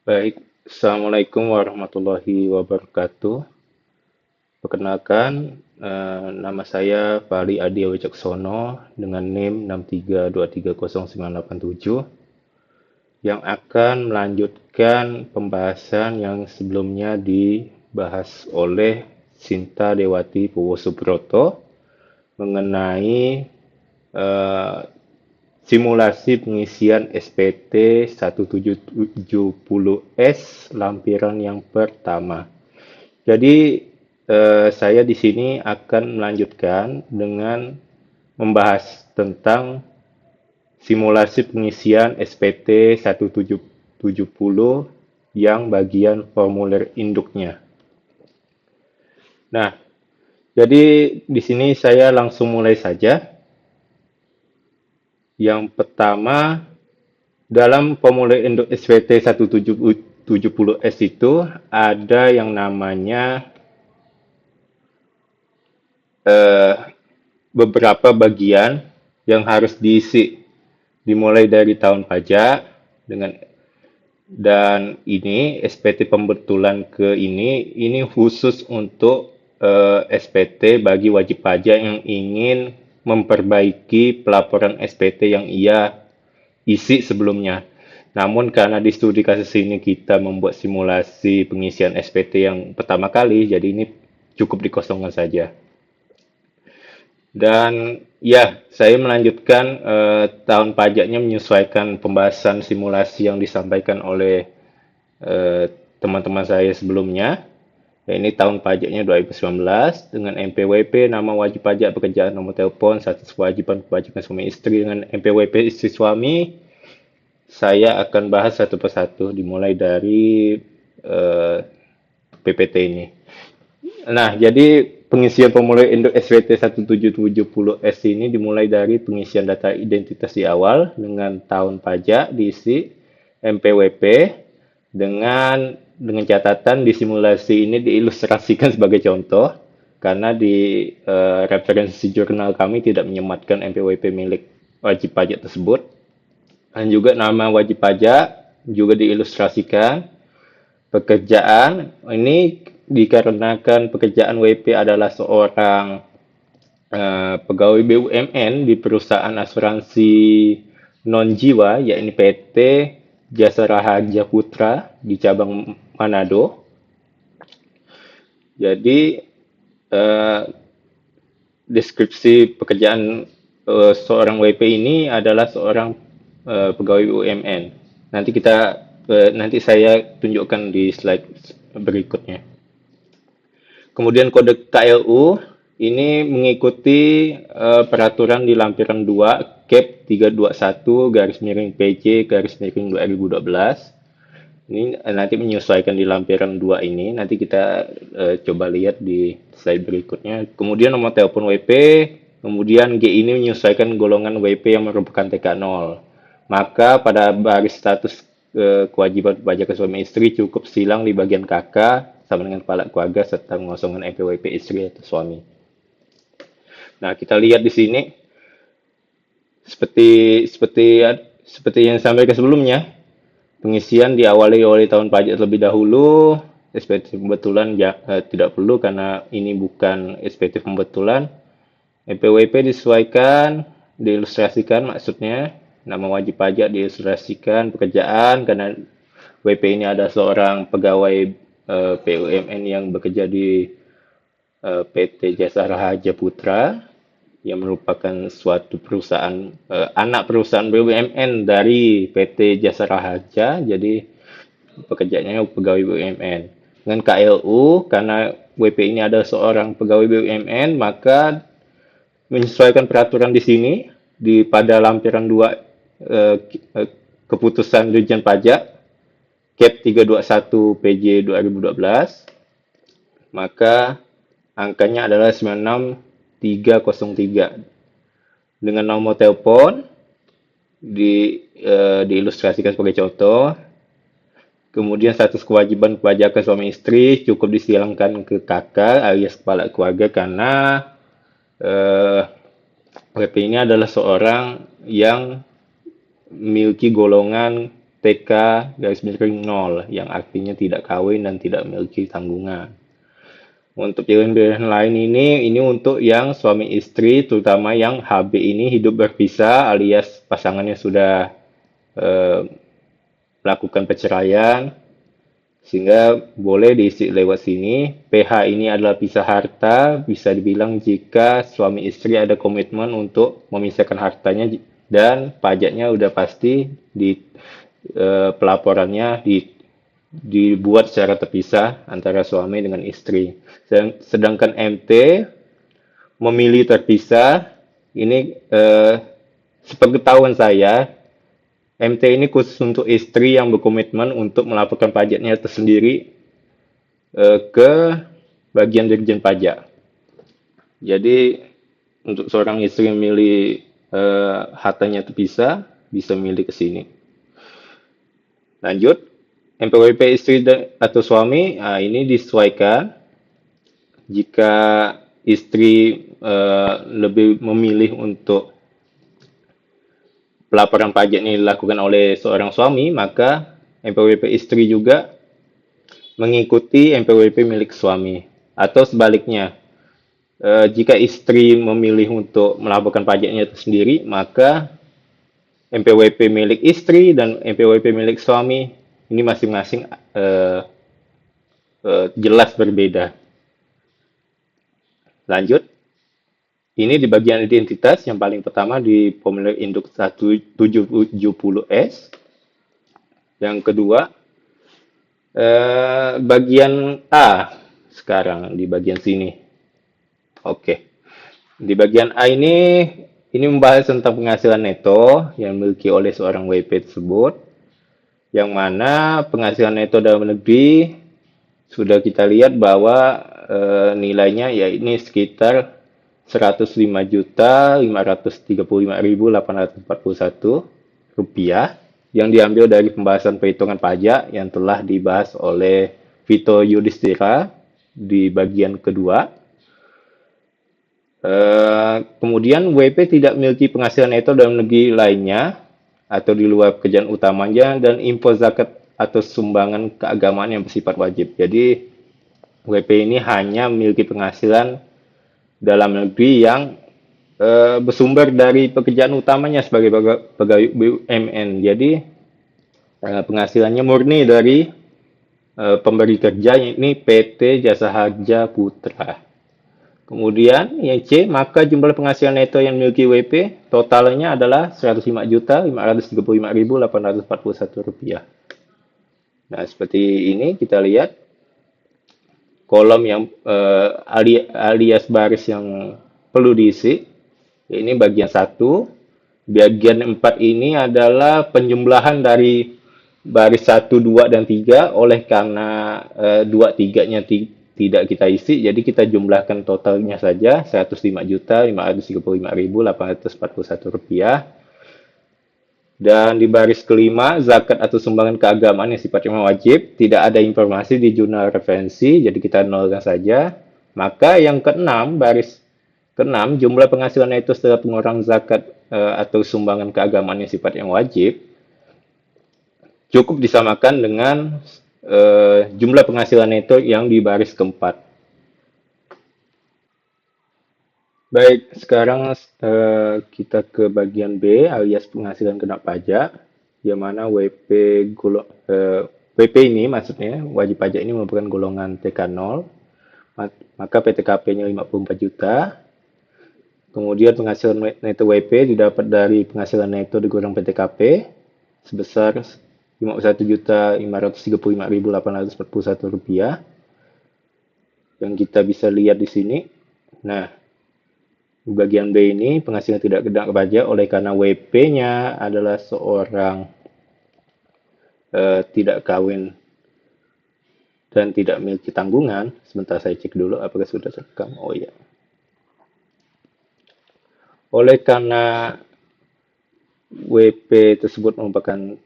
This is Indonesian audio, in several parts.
Baik, Assalamualaikum warahmatullahi wabarakatuh. Perkenalkan, nama saya Fahri Adia Wicaksono dengan NIM 632300987 yang akan melanjutkan pembahasan yang sebelumnya dibahas oleh Sinta Dewati Puwo mengenai eh, simulasi pengisian SPT 1770S lampiran yang pertama. Jadi saya di sini akan melanjutkan dengan membahas tentang simulasi pengisian SPT 1770 yang bagian formulir induknya. Nah, jadi di sini saya langsung mulai saja. Yang pertama, dalam formulir induk SPT 1770S itu ada yang namanya eh, beberapa bagian yang harus diisi, dimulai dari tahun pajak dengan dan ini SPT pembetulan ke ini khusus untuk SPT bagi wajib pajak yang ingin memperbaiki pelaporan SPT yang ia isi sebelumnya. Namun karena di studi kasus ini kita membuat simulasi pengisian SPT yang pertama kali, jadi ini cukup dikosongkan saja. Dan ya, saya melanjutkan tahun pajaknya menyesuaikan pembahasan simulasi yang disampaikan oleh eh, teman-teman saya sebelumnya. Ya, ini tahun pajaknya 2019 dengan MPWP, nama wajib pajak pekerjaan, nomor telepon, status kewajiban kewajiban suami istri dengan MPWP istri suami. Saya akan bahas satu persatu dimulai dari eh, PPT ini. Nah, jadi pengisian formulir induk SPT 1770S ini dimulai dari pengisian data identitas di awal dengan tahun pajak diisi MPWP dengan catatan di simulasi ini diilustrasikan sebagai contoh karena di referensi jurnal kami tidak menyematkan MPWP milik wajib pajak tersebut dan juga nama wajib pajak juga diilustrasikan. Pekerjaan ini dikarenakan pekerjaan WP adalah seorang pegawai BUMN di perusahaan asuransi non jiwa, yakni PT Jasa Raharja Putra di cabang Manado. Jadi eh, deskripsi pekerjaan seorang WP ini adalah seorang pegawai BUMN. Nanti saya tunjukkan di slide berikutnya. Kemudian kode KLU ini mengikuti peraturan di lampiran 2 CAP 321 garis miring PJ garis miring 2012. Ini nanti menyesuaikan di lampiran 2 ini. Nanti kita coba lihat di slide berikutnya. Kemudian nomor telepon WP, kemudian G ini menyesuaikan golongan WP yang merupakan TK0. Maka pada baris status kewajiban pajak suami istri cukup silang di bagian KK sama dengan kepala keluarga serta mengosongkan NPWP istri atau suami. Nah, kita lihat di sini seperti seperti seperti yang disampaikan sebelumnya, pengisian diawali oleh tahun pajak terlebih dahulu. SPT pembetulan tidak perlu karena ini bukan SPT pembetulan. NPWP disesuaikan, diilustrasikan maksudnya. Nama wajib pajak diilustrasikan, pekerjaan karena WP ini ada seorang pegawai BUMN yang bekerja di PT Jasa Raharja Putra yang merupakan suatu perusahaan anak perusahaan BUMN dari PT Jasa Raharja, jadi pekerjaannya pegawai BUMN. Dengan KLU, karena WP ini adalah seorang pegawai BUMN, maka menyesuaikan peraturan di sini pada lampiran 2 keputusan Dirjen Pajak CAP 321 PJ 2012, maka angkanya adalah 96303 dengan nomor telepon diilustrasikan sebagai contoh. Kemudian status kewajiban kepajakan suami istri cukup disilangkan ke kakak alias kepala keluarga karena WP ini adalah seorang yang memiliki golongan TK garis miring 0 yang artinya tidak kawin dan tidak memiliki tanggungan. Untuk pilihan-pilihan lain ini untuk yang suami istri, terutama yang HB ini hidup berpisah alias pasangannya sudah eh, melakukan perceraian, sehingga boleh diisi lewat sini. PH ini adalah pisah harta, bisa dibilang jika suami istri ada komitmen untuk memisahkan hartanya dan pajaknya udah pasti di pelaporannya dibuat secara terpisah antara suami dengan istri. Sedangkan MT memilih terpisah, ini sepengetahuan saya, MT ini khusus untuk istri yang berkomitmen untuk melaporkan pajaknya tersendiri ke bagian Dirjen Pajak. Jadi untuk seorang istri yang memilih hartanya terpisah, bisa memilih ke sini. Lanjut, NPWP istri atau suami, ini disesuaikan. Jika istri lebih memilih untuk pelaporan pajak ini dilakukan oleh seorang suami, maka NPWP istri juga mengikuti NPWP milik suami. Atau sebaliknya, jika istri memilih untuk melaporkan pajaknya itu sendiri, maka NPWP milik istri dan NPWP milik suami ini masing-masing jelas berbeda. Lanjut, ini di bagian identitas yang paling pertama di formulir induk 170S. Yang kedua, bagian A sekarang di bagian sini. Oke. Di bagian A ini membahas tentang penghasilan neto yang dimiliki oleh seorang WP tersebut. Yang mana penghasilan neto dalam negeri sudah kita lihat bahwa nilainya ya ini sekitar 105.535.841 rupiah yang diambil dari pembahasan perhitungan pajak yang telah dibahas oleh Vito Yudhistira di bagian kedua. Kemudian WP tidak memiliki penghasilan neto dalam negeri lainnya atau di luar pekerjaan utamanya dan info zakat atau sumbangan keagamaan yang bersifat wajib. Jadi WP ini hanya memiliki penghasilan dalam negeri yang bersumber dari pekerjaan utamanya sebagai pegawai BUMN. Jadi penghasilannya murni dari pemberi kerja, ini PT Jasa Harja Putra. Kemudian yang C, maka jumlah penghasilan neto yang dimiliki WP totalnya adalah Rp105.535.841. Nah, seperti ini kita lihat kolom yang alias baris yang perlu diisi. Ini bagian 1. Bagian 4 ini adalah penjumlahan dari baris 1, 2, dan 3 oleh karena 2, 3-nya tidak kita isi, jadi kita jumlahkan totalnya saja Rp105.535.841. Dan di baris kelima, zakat atau sumbangan keagamaan yang sifatnya wajib, tidak ada informasi di jurnal referensi, jadi kita nolkan saja. Maka yang keenam, baris keenam, jumlah penghasilan neto setelah pengurang zakat atau sumbangan keagamaan yang sifatnya wajib, cukup disamakan dengan jumlah penghasilan neto yang di baris keempat. Baik, sekarang kita ke bagian B alias penghasilan kena pajak, yang mana WP ini maksudnya wajib pajak ini merupakan golongan TK0, maka PTKP-nya 54 juta. Kemudian penghasilan neto WP didapat dari penghasilan neto dikurang PTKP sebesar Rp51.535.841 yang kita bisa lihat di sini. Nah, di bagian B ini penghasilan tidak kena pajak oleh karena WP-nya adalah seorang tidak kawin dan tidak memiliki tanggungan. Sebentar saya cek dulu apakah sudah terekam. Oh iya. Oleh karena WP tersebut merupakan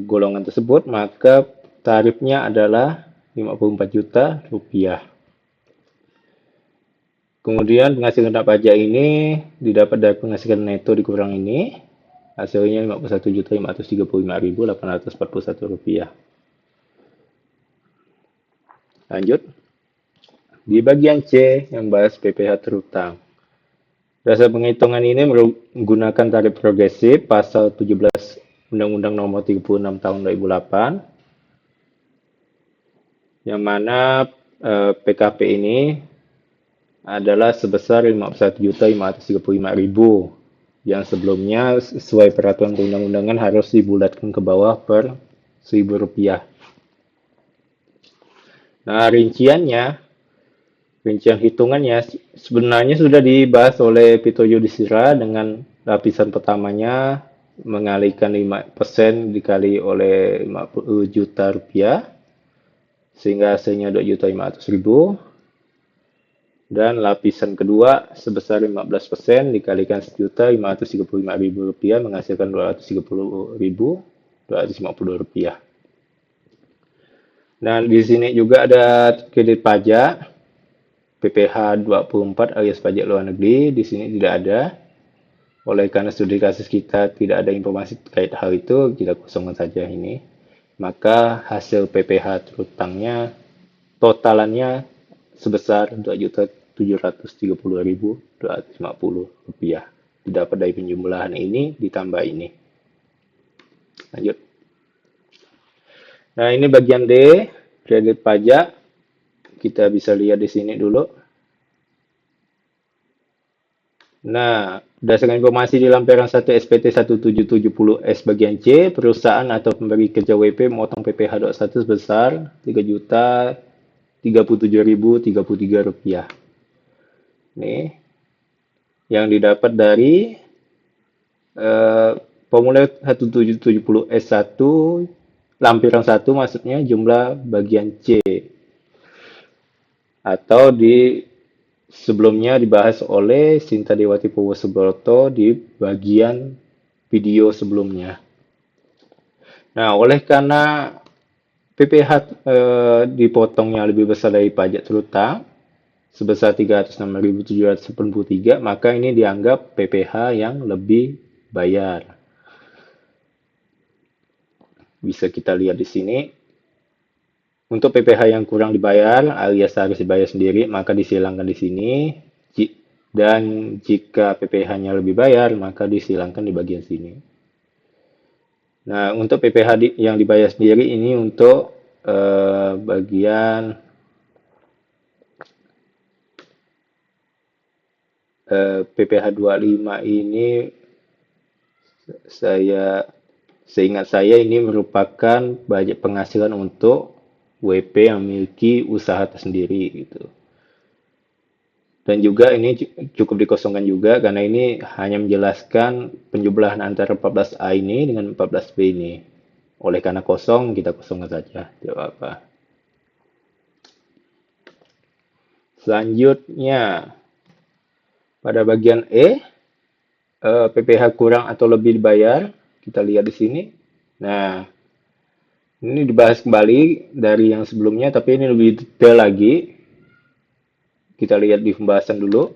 golongan tersebut, maka tarifnya adalah Rp54 juta. Kemudian penghasilan kena pajak ini didapat dari penghasilan neto dikurang ini. Hasilnya Rp51.535.841. Lanjut. Di bagian C yang bahas PPh terutang. Dasar penghitungan ini menggunakan tarif progresif pasal 17 Undang-Undang Nomor 36 Tahun 2008, yang mana PKP ini adalah sebesar Rp51.535.000, yang sebelumnya sesuai peraturan perundang-undangan harus dibulatkan ke bawah per Rp1.000. Nah, rincian hitungannya sebenarnya sudah dibahas oleh Pito Yudhistira dengan lapisan pertamanya mengalihkan 5% dikali oleh Rp50 juta sehingga hasilnya Rp2.500.000, dan lapisan kedua sebesar 15% dikalikan Rp1.535.000 menghasilkan Rp230.250. Nah, di sini juga ada kredit pajak PPh 24 alias pajak luar negeri. Di sini tidak ada. Oleh karena studi kasus kita tidak ada informasi terkait hal itu, kita kosongkan saja ini. Maka hasil PPh terutangnya totalannya sebesar Rp2.730.250. Didapat dari penjumlahan ini ditambah ini. Lanjut. Nah, ini bagian D, kredit pajak. Kita bisa lihat di sini dulu. Nah, berdasarkan informasi di lampiran 1 SPT 1770S bagian C, perusahaan atau pemberi kerja WP memotong PPh 21 sebesar Rp3.037.033. Nih, yang didapat dari formulir 1770S1 lampiran 1, maksudnya jumlah bagian C, atau di sebelumnya dibahas oleh Sinta Dewati Subroto di bagian video sebelumnya. Nah, oleh karena PPh dipotongnya lebih besar dari pajak terutang sebesar Rp306.783, maka ini dianggap PPh yang lebih bayar. Bisa kita lihat di sini. Untuk PPh yang kurang dibayar alias harus dibayar sendiri, maka disilangkan di sini. Dan jika PPh-nya lebih bayar, maka disilangkan di bagian sini. Nah, untuk PPh yang dibayar sendiri ini untuk bagian PPh 25 ini seingat saya ini merupakan budget penghasilan untuk WP yang memiliki usaha tersendiri gitu. Dan juga ini cukup dikosongkan juga karena ini hanya menjelaskan penjumlahan antara 14A ini dengan 14B ini. Oleh karena kosong, kita kosongkan saja, tidak apa-apa. Selanjutnya, pada bagian E, PPh kurang atau lebih dibayar. Kita lihat di sini. Nah, ini dibahas kembali dari yang sebelumnya, tapi ini lebih detail lagi. Kita lihat di pembahasan dulu.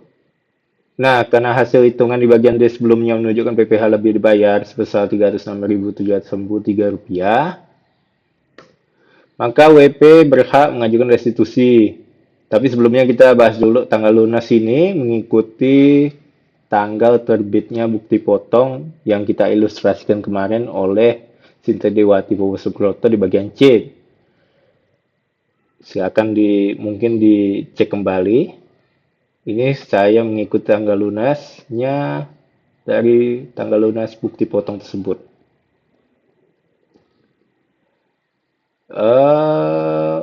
Nah, karena hasil hitungan di bagian D sebelumnya menunjukkan PPh lebih dibayar sebesar Rp306.793, maka WP berhak mengajukan restitusi. Tapi sebelumnya kita bahas dulu tanggal lunas ini mengikuti tanggal terbitnya bukti potong yang kita ilustrasikan kemarin oleh Sinta Dewati Subroto di bagian C. Silakan mungkin dicek kembali. Ini saya mengikuti tanggal lunasnya dari tanggal lunas bukti potong tersebut.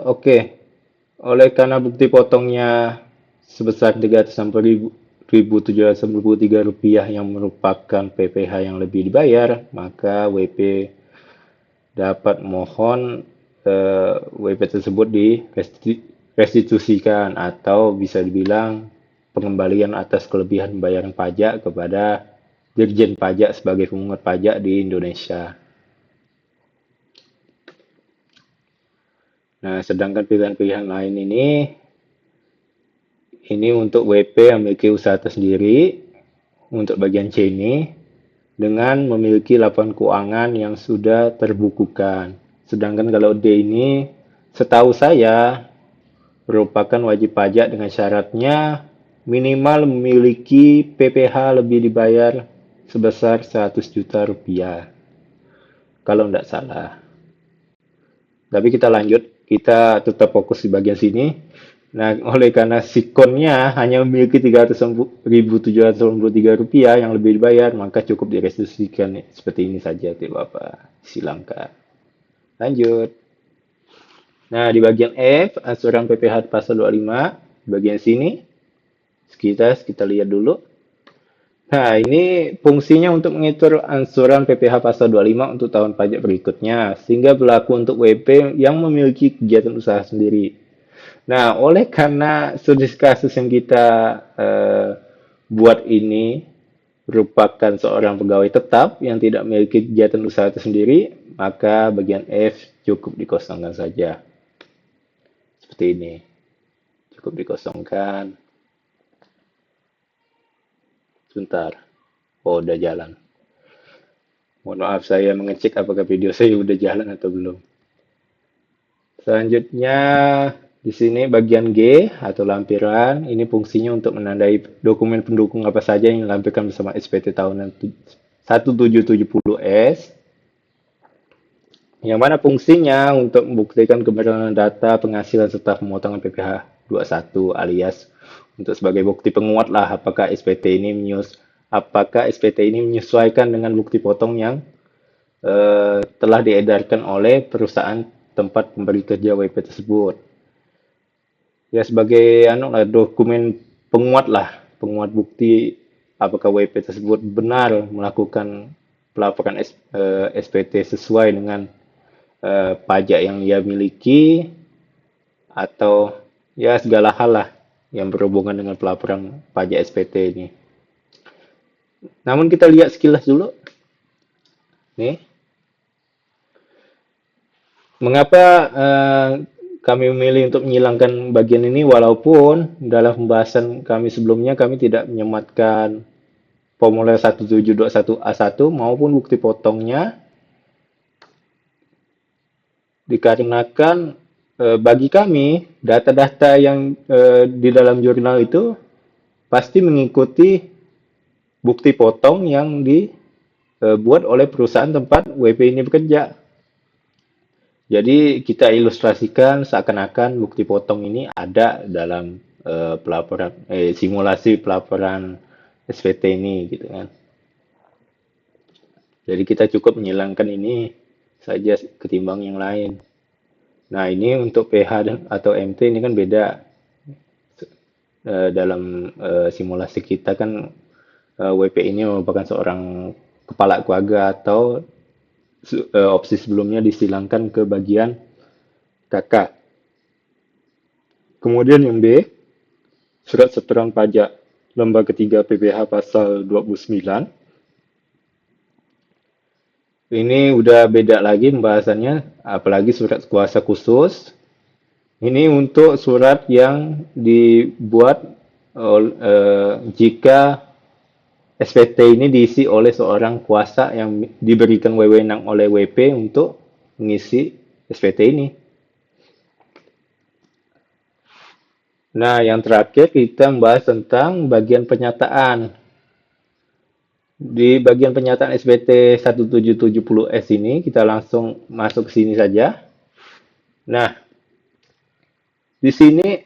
Oke. Oleh karena bukti potongnya sebesar Rp360.793 yang merupakan PPh yang lebih dibayar, maka WP dapat mohon WP tersebut direstitusikan atau bisa dibilang pengembalian atas kelebihan pembayaran pajak kepada Dirjen Pajak sebagai pemungut pajak di Indonesia. Nah, sedangkan pilihan-pilihan lain ini untuk WP yang memiliki usaha tersendiri, untuk bagian C ini, dengan memiliki laporan keuangan yang sudah terbukukan. Sedangkan kalau D ini, setahu saya, merupakan wajib pajak dengan syaratnya minimal memiliki PPh lebih dibayar sebesar 100 juta rupiah, kalau tidak salah. Tapi kita lanjut, kita tetap fokus di bagian sini. Nah, oleh karena sikonnya hanya memiliki 300.783 rupiah yang lebih dibayar, maka cukup direstitusikan seperti ini saja, tidak apa, silangkan. Lanjut. Nah, di bagian F, asuran PPh pasal 25, bagian sini, kita lihat dulu. Nah, ini fungsinya untuk mengatur angsuran PPh pasal 25 untuk tahun pajak berikutnya, sehingga berlaku untuk WP yang memiliki kegiatan usaha sendiri. Nah, oleh karena studi kasus yang kita buat ini merupakan seorang pegawai tetap yang tidak memiliki kegiatan usaha tersendiri, maka bagian F cukup dikosongkan saja. Seperti ini. Cukup dikosongkan. Sebentar. Oh, udah jalan. Mohon maaf saya mengecek apakah video saya udah jalan atau belum. Selanjutnya di sini bagian G atau lampiran, ini fungsinya untuk menandai dokumen pendukung apa saja yang dilampirkan bersama SPT tahunan 1770S. Yang mana fungsinya untuk membuktikan kebenaran data penghasilan serta pemotongan PPh 21 alias untuk sebagai bukti penguat lah apakah SPT ini menyesuaikan dengan bukti potong yang telah diedarkan oleh perusahaan tempat pemberi kerja WP tersebut. Ya sebagai dokumen penguat bukti apakah WP tersebut benar melakukan pelaporan SPT sesuai dengan pajak yang ia miliki atau ya segala hal lah yang berhubungan dengan pelaporan pajak SPT ini. Namun kita lihat sekilas dulu. Nih, mengapa kami memilih untuk menghilangkan bagian ini walaupun dalam pembahasan kami sebelumnya kami tidak menyematkan formulir 1721A1 maupun bukti potongnya dikarenakan bagi kami data-data yang di dalam jurnal itu pasti mengikuti bukti potong yang dibuat oleh perusahaan tempat WP ini bekerja. Jadi kita ilustrasikan seakan-akan bukti potong ini ada dalam simulasi pelaporan SPT ini gitu kan. Jadi kita cukup menghilangkan ini saja ketimbang yang lain. Nah, ini untuk PH atau MT ini kan beda. Dalam simulasi kita kan WP ini merupakan seorang kepala keluarga atau opsi sebelumnya disilangkan ke bagian kakak. Kemudian yang B, surat setoran pajak lembar ketiga PPh pasal 29. Ini udah beda lagi pembahasannya, apalagi surat kuasa khusus. Ini untuk surat yang dibuat jika SPT ini diisi oleh seorang kuasa yang diberikan wewenang oleh WP untuk mengisi SPT ini. Nah, yang terakhir kita membahas tentang bagian penyataan. Di bagian penyataan SPT 1770S ini, kita langsung masuk ke sini saja. Nah, di sini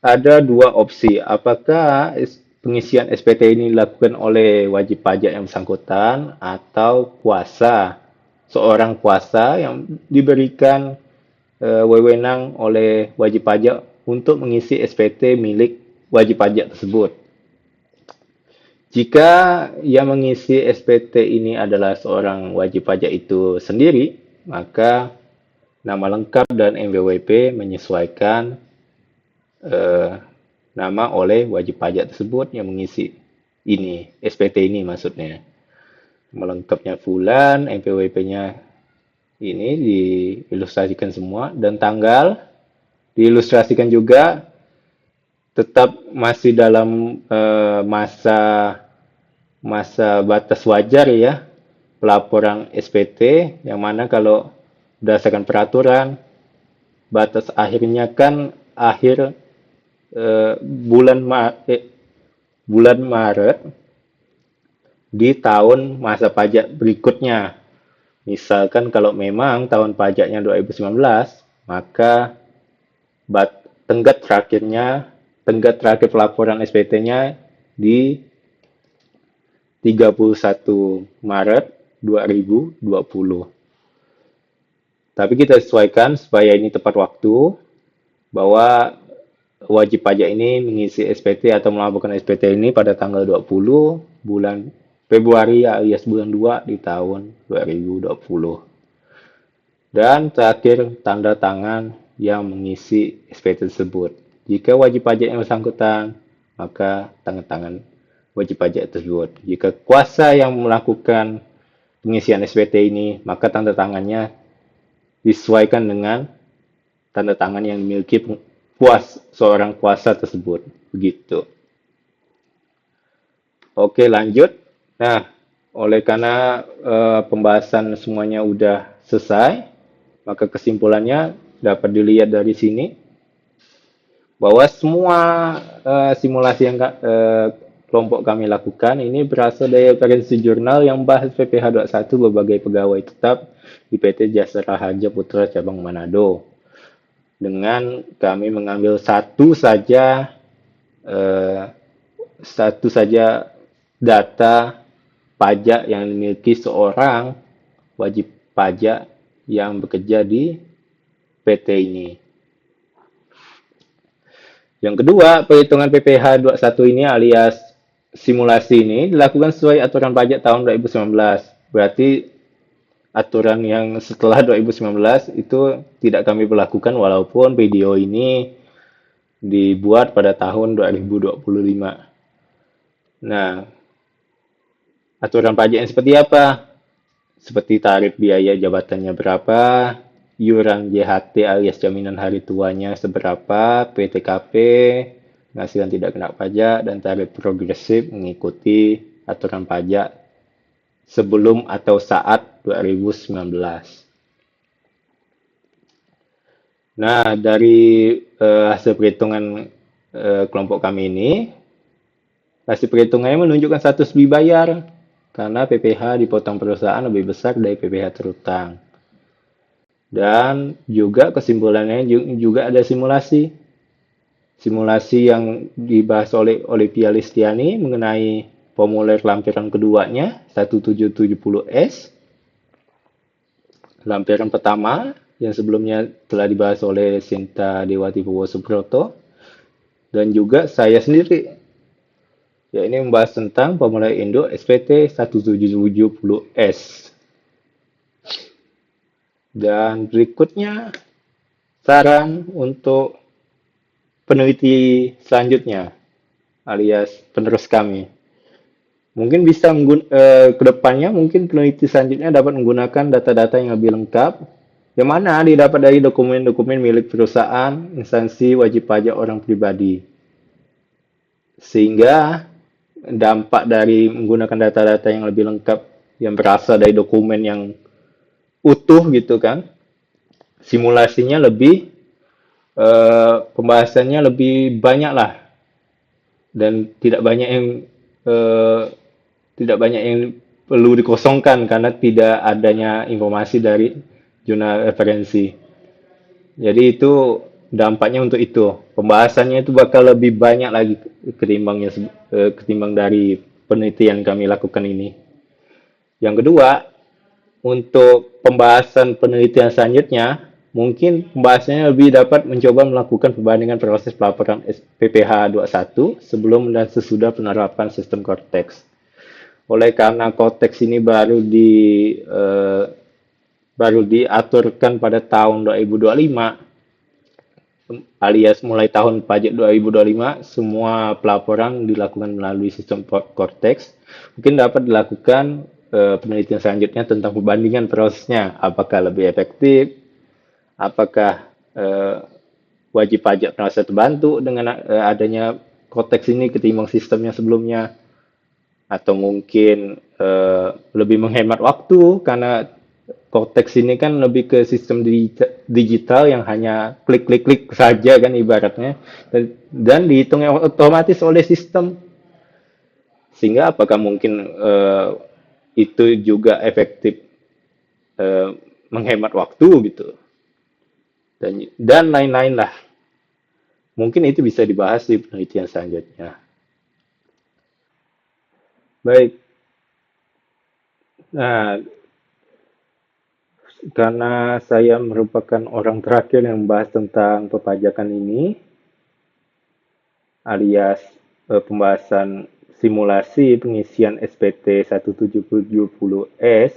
ada dua opsi. Apakah pengisian SPT ini dilakukan oleh wajib pajak yang bersangkutan atau kuasa, seorang kuasa yang diberikan wewenang oleh wajib pajak untuk mengisi SPT milik wajib pajak tersebut. Jika yang mengisi SPT ini adalah seorang wajib pajak itu sendiri, maka nama lengkap dan NPWP menyesuaikan nama oleh wajib pajak tersebut yang mengisi ini, SPT ini maksudnya. Nama lengkapnya Fulan, NPWP-nya ini diilustrasikan semua, dan tanggal diilustrasikan juga tetap masih dalam masa masa batas wajar ya pelaporan SPT, yang mana kalau berdasarkan peraturan batas akhirnya kan akhir eh, bulan Ma- eh, bulan Maret di tahun masa pajak berikutnya. Misalkan kalau memang tahun pajaknya 2019, maka tenggat terakhir pelaporan SPT-nya di 31 Maret 2020. Tapi kita sesuaikan supaya ini tepat waktu, bahwa wajib pajak ini mengisi SPT atau melaporkan SPT ini pada tanggal 20 bulan Februari alias bulan 2 di tahun 2020. Dan terakhir, tanda tangan yang mengisi SPT tersebut. Jika wajib pajak yang bersangkutan, maka tanda tangan wajib pajak tersebut. Jika kuasa yang melakukan pengisian SPT ini, maka tanda tangannya disesuaikan dengan tanda tangan yang dimiliki seorang kuasa tersebut. Begitu. Oke, lanjut. Nah, oleh karena pembahasan semuanya udah selesai, maka kesimpulannya dapat dilihat dari sini bahwa semua simulasi yang kelompok kami lakukan ini berasal dari referensi jurnal yang bahas PPh 21 berbagai pegawai tetap di PT Jasa Raharja Putra Cabang Manado. Dengan kami mengambil eh, satu saja data pajak yang dimiliki seorang wajib pajak yang bekerja di PT ini. Yang kedua, perhitungan PPh 21 ini alias simulasi ini dilakukan sesuai aturan pajak tahun 2019. Berarti aturan yang setelah 2019 itu tidak kami berlakukan walaupun video ini dibuat pada tahun 2025. Nah, aturan pajak yang seperti apa? Seperti tarif biaya jabatannya berapa, iuran JHT alias jaminan hari tuanya seberapa, PTKP, penghasilan tidak kena pajak, dan tarif progresif mengikuti aturan pajak sebelum atau saat 2019. Nah, dari hasil perhitungan kelompok kami ini, hasil perhitungannya menunjukkan status dibayar karena PPh dipotong perusahaan lebih besar dari PPh terutang. Dan juga kesimpulannya juga ada simulasi. Simulasi yang dibahas oleh Olivia Listiani mengenai formulir lampiran keduanya 1770S. Lampiran pertama yang sebelumnya telah dibahas oleh Sinta Dewati Bowo Subroto. Dan juga saya sendiri. Ya, ini membahas tentang formulir Indo SPT 1770S. Dan berikutnya saran untuk peneliti selanjutnya alias penerus kami. Mungkin bisa ke depannya mungkin peneliti selanjutnya dapat menggunakan data-data yang lebih lengkap yang mana didapat dari dokumen-dokumen milik perusahaan, instansi wajib pajak orang pribadi. Sehingga dampak dari menggunakan data-data yang lebih lengkap yang berasal dari dokumen yang utuh gitu kan, simulasinya lebih pembahasannya lebih banyak lah dan eh, tidak banyak yang perlu dikosongkan karena tidak adanya informasi dari jurnal referensi. Jadi itu dampaknya untuk itu. Pembahasannya itu bakal lebih banyak lagi ketimbang dari penelitian kami lakukan ini. Yang kedua, untuk pembahasan penelitian selanjutnya, mungkin pembahasannya lebih dapat mencoba melakukan perbandingan proses pelaporan PPh 21 sebelum dan sesudah penerapan sistem Cortex. Oleh karena Cortex ini baru diaturkan pada tahun 2025, alias mulai tahun pajak 2025, semua pelaporan dilakukan melalui sistem Cortex. Mungkin dapat dilakukan penelitian selanjutnya tentang perbandingan prosesnya, apakah lebih efektif, apakah wajib pajak merasa terbantu dengan adanya Cortex ini ketimbang sistemnya sebelumnya. atau mungkin lebih menghemat waktu karena Cortex ini kan lebih ke sistem digital yang hanya klik-klik-klik saja kan ibaratnya dan dihitung otomatis oleh sistem sehingga apakah mungkin itu juga efektif eh, menghemat waktu gitu dan lain-lain lah mungkin itu bisa dibahas di penelitian selanjutnya. Baik, nah karena saya merupakan orang terakhir yang membahas tentang perpajakan ini, alias pembahasan simulasi pengisian SPT 1770S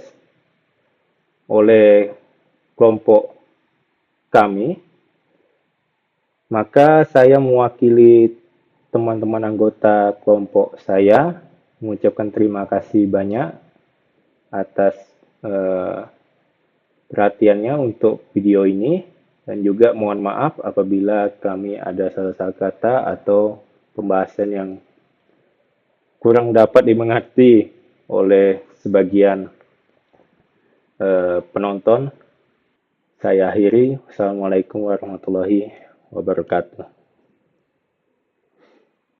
oleh kelompok kami, maka saya mewakili teman-teman anggota kelompok saya mengucapkan terima kasih banyak atas eh, perhatiannya untuk video ini dan juga mohon maaf apabila kami ada salah-salah kata atau pembahasan yang kurang dapat dimengerti oleh sebagian penonton. Saya akhiri. Wassalamualaikum warahmatullahi wabarakatuh.